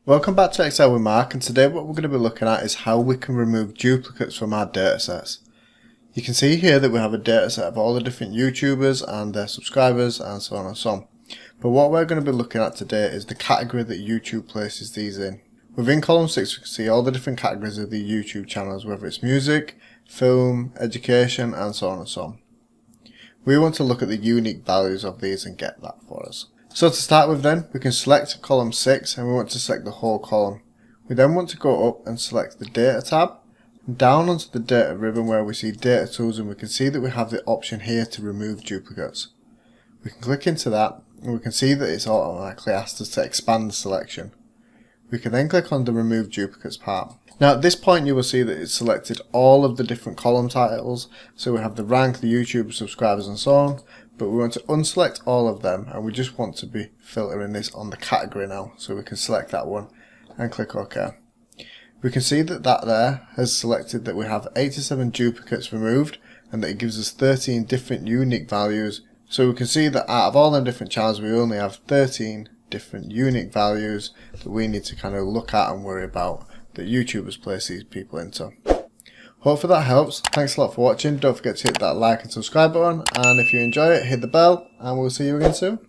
Welcome back to Excel with Mark, and today what we're going to be looking at is how we can remove duplicates from our datasets. You can see here that we have a dataset of all the different YouTubers and their subscribers and so on and so on. But what we're going to be looking at today is the category that YouTube places these in. Within column 6 we can see all the different categories of the YouTube channels, whether it's music, film, education and so on and so on. We want to look at the unique values of these and get that for us. So to start with then, we can select column 6 and we want to select the whole column. We then want to go up and select the data tab, and down onto the data ribbon where we see data tools, and we can see that we have the option here to remove duplicates. We can click into that and we can see that it's automatically asked us to expand the selection. We can then click on the remove duplicates part. Now at this point you will see that it's selected all of the different column titles, so we have the rank, the YouTube subscribers and so on, but we want to unselect all of them and we just want to be filtering this on the category now, so we can select that one and click OK. We can see that there has selected that we have 87 duplicates removed and that it gives us 13 different unique values, so we can see that out of all the different channels we only have 13 different unique values that we need to kind of look at and worry about that YouTubers place these people into. Hopefully that helps. Thanks a lot for watching. Don't forget to hit that like and subscribe button, and if you enjoy it, hit the bell, and we'll see you again soon.